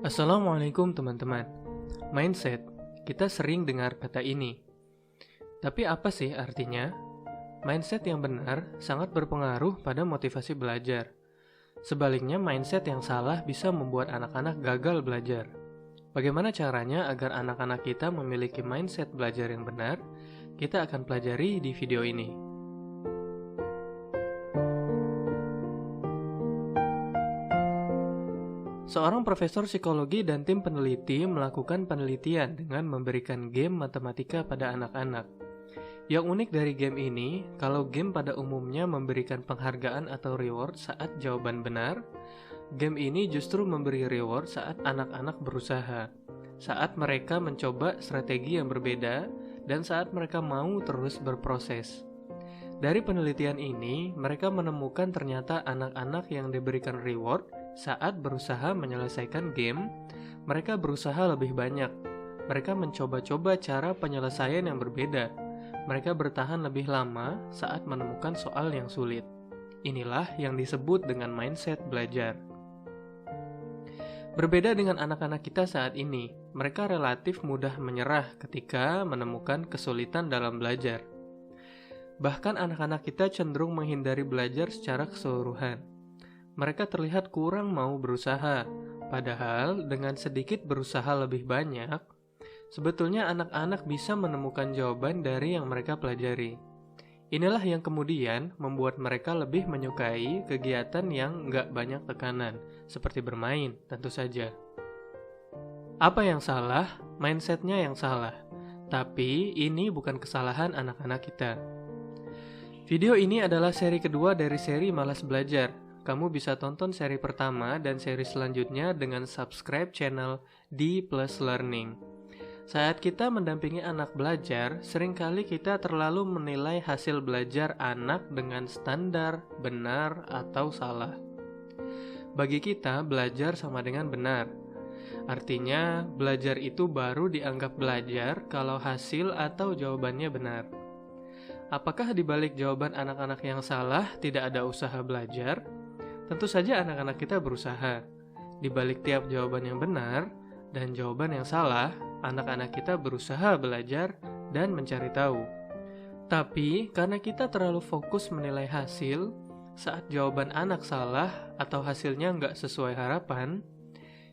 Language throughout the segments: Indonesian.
Assalamualaikum teman-teman. Mindset, kita sering dengar kata ini. Tapi apa sih artinya? Mindset yang benar sangat berpengaruh pada motivasi belajar. Sebaliknya, mindset yang salah bisa membuat anak-anak gagal belajar. Bagaimana caranya agar anak-anak kita memiliki mindset belajar yang benar? Kita akan pelajari di video ini. Seorang profesor psikologi dan tim peneliti melakukan penelitian dengan memberikan game matematika pada anak-anak. Yang unik dari game ini, kalau game pada umumnya memberikan penghargaan atau reward saat jawaban benar, game ini justru memberi reward saat anak-anak berusaha, saat mereka mencoba strategi yang berbeda, dan saat mereka mau terus berproses. Dari penelitian ini, mereka menemukan ternyata anak-anak yang diberikan reward saat berusaha menyelesaikan game, mereka berusaha lebih banyak. Mereka mencoba-coba cara penyelesaian yang berbeda. Mereka bertahan lebih lama saat menemukan soal yang sulit. Inilah yang disebut dengan mindset belajar. Berbeda dengan anak-anak kita saat ini, mereka relatif mudah menyerah ketika menemukan kesulitan dalam belajar. Bahkan anak-anak kita cenderung menghindari belajar secara keseluruhan. Mereka terlihat kurang mau berusaha, padahal dengan sedikit berusaha lebih banyak, sebetulnya anak-anak bisa menemukan jawaban dari yang mereka pelajari. Inilah yang kemudian membuat mereka lebih menyukai kegiatan yang nggak banyak tekanan, seperti bermain, tentu saja. Apa yang salah? Mindsetnya yang salah. Tapi ini bukan kesalahan anak-anak kita. Video ini adalah seri kedua dari seri Malas Belajar. Kamu bisa tonton seri pertama dan seri selanjutnya dengan subscribe channel D+ Learning. Saat kita mendampingi anak belajar, seringkali kita terlalu menilai hasil belajar anak dengan standar benar atau salah. Bagi kita, belajar sama dengan benar. Artinya, belajar itu baru dianggap belajar kalau hasil atau jawabannya benar. Apakah di balik jawaban anak-anak yang salah tidak ada usaha belajar? Tentu saja anak-anak kita berusaha. Di balik tiap jawaban yang benar dan jawaban yang salah, anak-anak kita berusaha belajar dan mencari tahu. Tapi, karena kita terlalu fokus menilai hasil, saat jawaban anak salah atau hasilnya nggak sesuai harapan,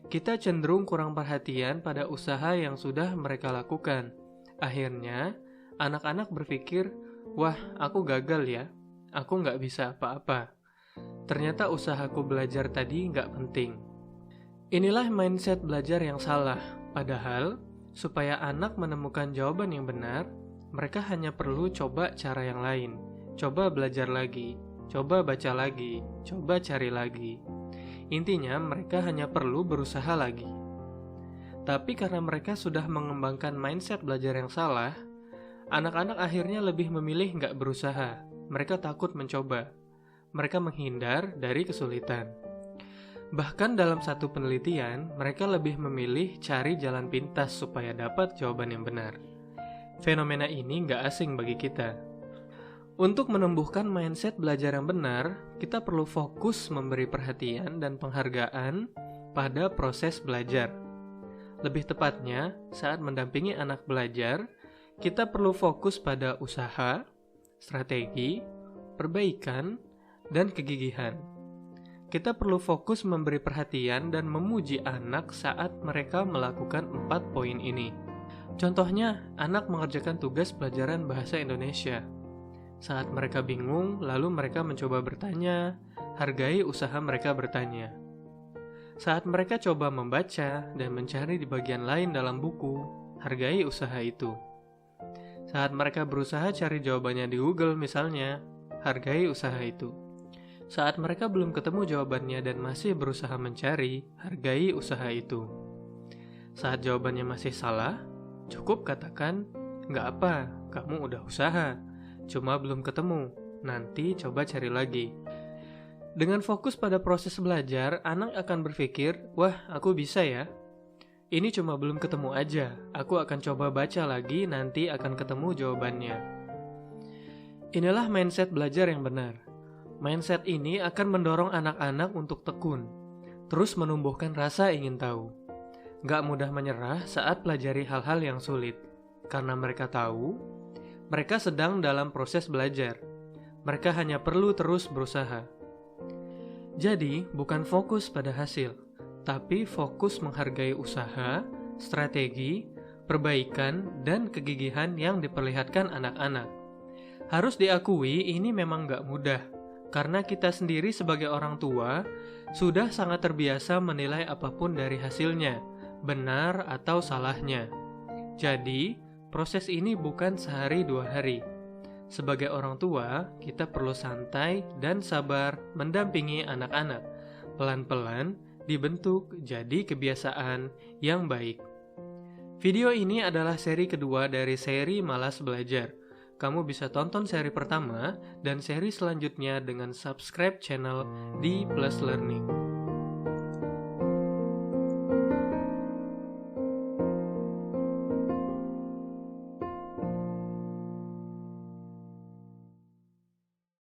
kita cenderung kurang perhatian pada usaha yang sudah mereka lakukan. Akhirnya, anak-anak berpikir, wah, aku gagal ya, aku nggak bisa apa-apa. Ternyata usahaku belajar tadi nggak penting. Inilah mindset belajar yang salah. Padahal, supaya anak menemukan jawaban yang benar, mereka hanya perlu coba cara yang lain. Coba belajar lagi, coba baca lagi, coba cari lagi. Intinya, mereka hanya perlu berusaha lagi. Tapi karena mereka sudah mengembangkan mindset belajar yang salah, anak-anak akhirnya lebih memilih nggak berusaha. Mereka takut mencoba. Mereka menghindar dari kesulitan. Bahkan dalam satu penelitian, mereka lebih memilih cari jalan pintas supaya dapat jawaban yang benar. Fenomena ini nggak asing bagi kita. Untuk menumbuhkan mindset belajar yang benar, kita perlu fokus memberi perhatian dan penghargaan pada proses belajar. Lebih tepatnya, saat mendampingi anak belajar, kita perlu fokus pada usaha, strategi, perbaikan, dan kegigihan. Kita perlu fokus memberi perhatian dan memuji anak saat mereka melakukan 4 poin ini. Contohnya, anak mengerjakan tugas pelajaran bahasa Indonesia. Saat mereka bingung, lalu mereka mencoba bertanya, hargai usaha mereka bertanya. Saat mereka coba membaca dan mencari di bagian lain dalam buku, hargai usaha itu. Saat mereka berusaha cari jawabannya di Google misalnya, hargai usaha itu. Saat mereka belum ketemu jawabannya dan masih berusaha mencari, hargai usaha itu. Saat jawabannya masih salah, cukup katakan, nggak apa, kamu udah usaha, cuma belum ketemu, nanti coba cari lagi. Dengan fokus pada proses belajar, anak akan berpikir, wah, aku bisa ya. Ini cuma belum ketemu aja, aku akan coba baca lagi, nanti akan ketemu jawabannya. Inilah mindset belajar yang benar. Mindset ini akan mendorong anak-anak untuk tekun, terus menumbuhkan rasa ingin tahu. gak mudah menyerah saat pelajari hal-hal yang sulit, karena mereka tahu mereka sedang dalam proses belajar. Mereka hanya perlu terus berusaha. Jadi, bukan fokus pada hasil, tapi fokus menghargai usaha, strategi, perbaikan, dan kegigihan yang diperlihatkan anak-anak. Harus diakui ini memang gak mudah, karena kita sendiri sebagai orang tua sudah sangat terbiasa menilai apapun dari hasilnya, benar atau salahnya. Jadi, proses ini bukan sehari 2 hari. Sebagai orang tua, kita perlu santai dan sabar mendampingi anak-anak. Pelan-pelan dibentuk jadi kebiasaan yang baik. Video ini adalah seri kedua dari seri Malas Belajar. Kamu bisa tonton seri pertama dan seri selanjutnya dengan subscribe channel di Plus Learning.